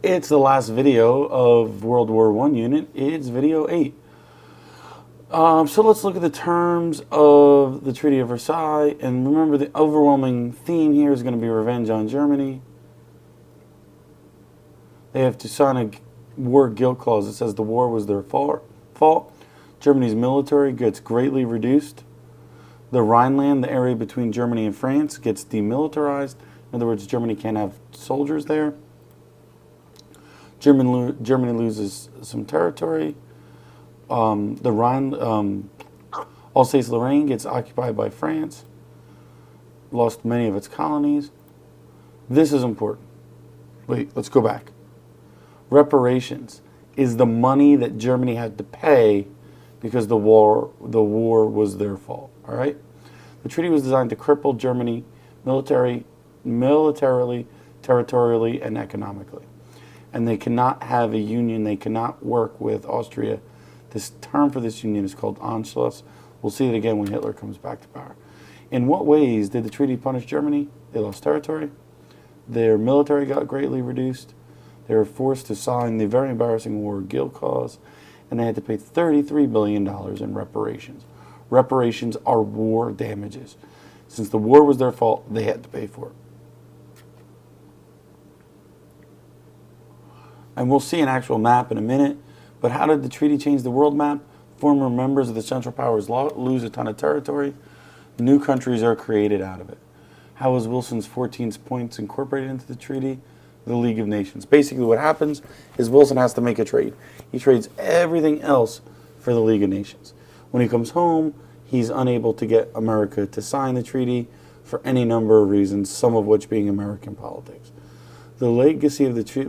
It's the last video of World War I unit. It's video 8. So let's look at the terms of the Treaty of Versailles. And remember, the overwhelming theme here is going to be revenge on Germany. They have to sign a war guilt clause that says the war was their fault. Germany's military gets greatly reduced. The Rhineland, the area between Germany and France, gets demilitarized. In other words, Germany can't have soldiers there. Germany loses some territory. The Rhine, Alsace-Lorraine gets occupied by France. Lost many of its colonies. This is important. Wait, let's go back. Reparations is the money that Germany had to pay because the war was their fault. All right. The treaty was designed to cripple Germany militarily, territorially, and economically. And they cannot have a union. They cannot work with Austria. This term for this union is called Anschluss. We'll see it again when Hitler comes back to power. In what ways did the treaty punish Germany? They lost territory. Their military got greatly reduced. They were forced to sign the very embarrassing war guilt clause, and they had to pay $33 billion in reparations. Reparations are war damages. Since the war was their fault, they had to pay for it. And we'll see an actual map in a minute. But how did the treaty change the world map? Former members of the Central Powers lose a ton of territory. New countries are created out of it. How was Wilson's 14 points incorporated into the treaty? The League of Nations. Basically what happens is Wilson has to make a trade. He trades everything else for the League of Nations. When he comes home, he's unable to get America to sign the treaty for any number of reasons, some of which being American politics. The legacy of the Treaty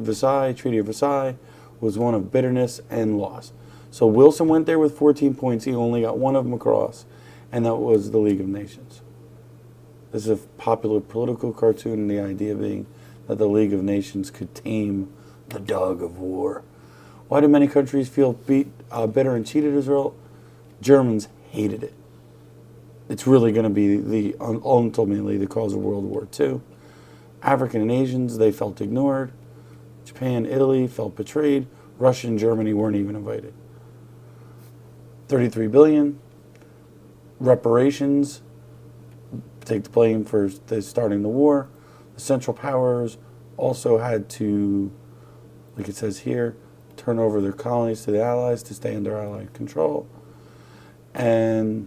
of Versailles, was one of bitterness and loss. So Wilson went there with 14 points. He only got one of them across, and that was the League of Nations. This is a popular political cartoon, the idea being that the League of Nations could tame the dog of war. Why do many countries feel bitter and cheated as a result? Germans hated it. It's really going to be ultimately the cause of World War II. African and Asians, they felt ignored. Japan, Italy felt betrayed. Russia and Germany weren't even invited. $33 billion. Reparations. Take the blame for starting the war. The Central Powers also had to, like it says here, turn over their colonies to the Allies to stay under Allied control. And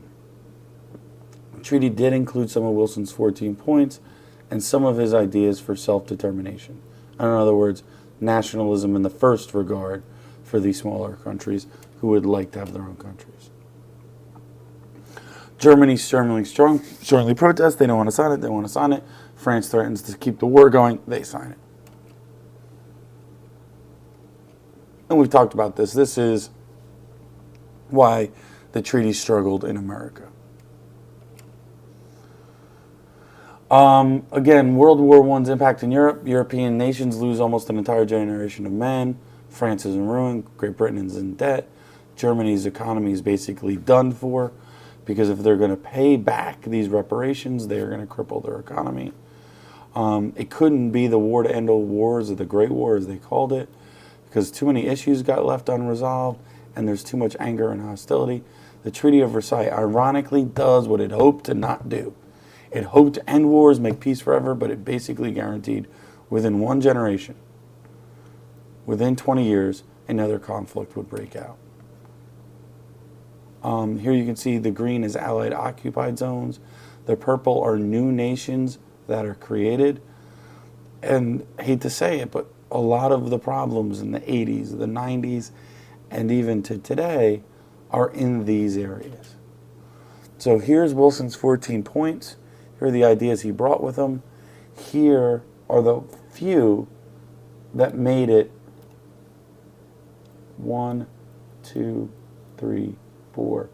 the treaty did include some of Wilson's 14 points and some of his ideas for self-determination. In other words, nationalism in the first regard for these smaller countries who would like to have their own countries. Germany strongly protests. They don't want to sign it. They want to sign it. France threatens to keep the war going. They sign it. And we've talked about this. This is why the treaty struggled in America. Again, World War I's impact in Europe. European nations lose almost an entire generation of men. France is in ruin. Great Britain is in debt. Germany's economy is basically done for, because if they're going to pay back these reparations, they are going to cripple their economy. It couldn't be the war to end all wars, or the Great War as they called it, because too many issues got left unresolved and there's too much anger and hostility. The Treaty of Versailles ironically does what it hoped to not do. It hoped to end wars, make peace forever, but it basically guaranteed within one generation, within 20 years, another conflict would break out. Here you can see the green is Allied occupied zones. The purple are new nations that are created. And I hate to say it, but a lot of the problems in the 80s, the 90s, and even to today are in these areas. So here's Wilson's 14 points. Here are the ideas he brought with him. Here are the few that made it 1, 2, 3, 4,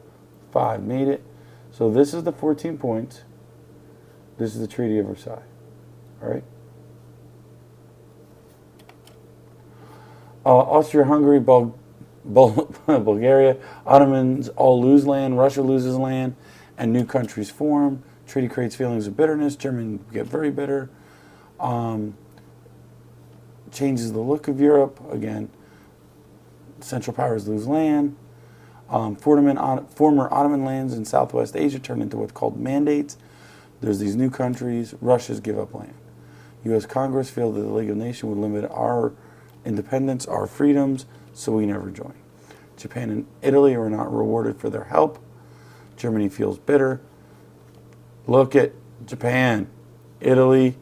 5. Made it. So this is the 14 points. This is the Treaty of Versailles. All right. Austria-Hungary, Bulgaria, Ottomans all lose land. Russia loses land, and new countries form. Treaty creates feelings of bitterness. Germans get very bitter. changes the look of Europe. Again, Central Powers lose land. Former Ottoman lands in Southwest Asia turn into what's called mandates. There's these new countries. Russia's give up land. U.S. Congress feel that the League of Nations would limit our independence, our freedoms, so we never join. Japan and Italy are not rewarded for their help. Germany feels bitter. Look at Japan, Italy,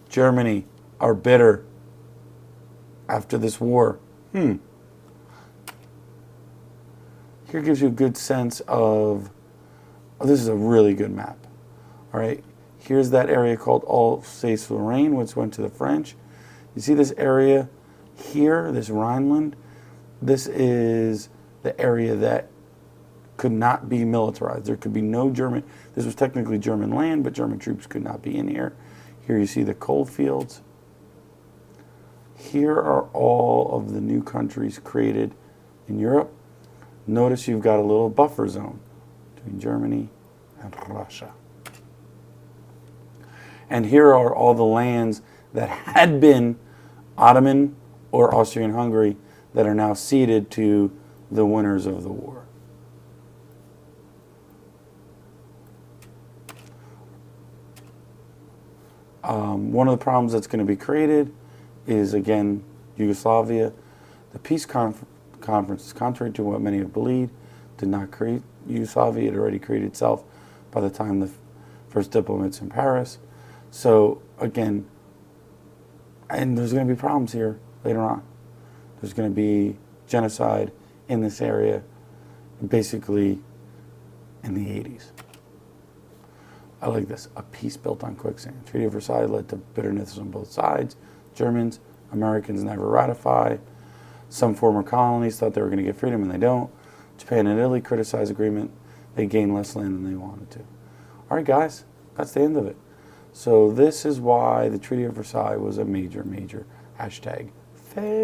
Germany are bitter after this war. Here gives you a good sense of, this is a really good map. All right, here's that area called Alsace-Lorraine, which went to the French. You see this area here, this Rhineland? This is the area that could not be militarized. There could be no German, this was technically German land, but German troops could not be in here. Here you see the coal fields. Here are all of the new countries created in Europe. Notice you've got a little buffer zone between Germany and Russia. And here are all the lands that had been Ottoman or Austrian-Hungary that are now ceded to the winners of the war. One of the problems that's going to be created is, again, Yugoslavia. The peace conference, contrary to what many have believed, did not create Yugoslavia. It had already created itself by the time the first diplomats in Paris. So, again, and there's going to be problems here later on. There's going to be genocide in this area, basically in the 80s. I like this. A peace built on quicksand. Treaty of Versailles led to bitterness on both sides. Germans, Americans never ratify. Some former colonies thought they were going to get freedom, and they don't. Japan and Italy criticized agreement. They gained less land than they wanted to. All right, guys, that's the end of it. So this is why the Treaty of Versailles was a major, major hashtag fail.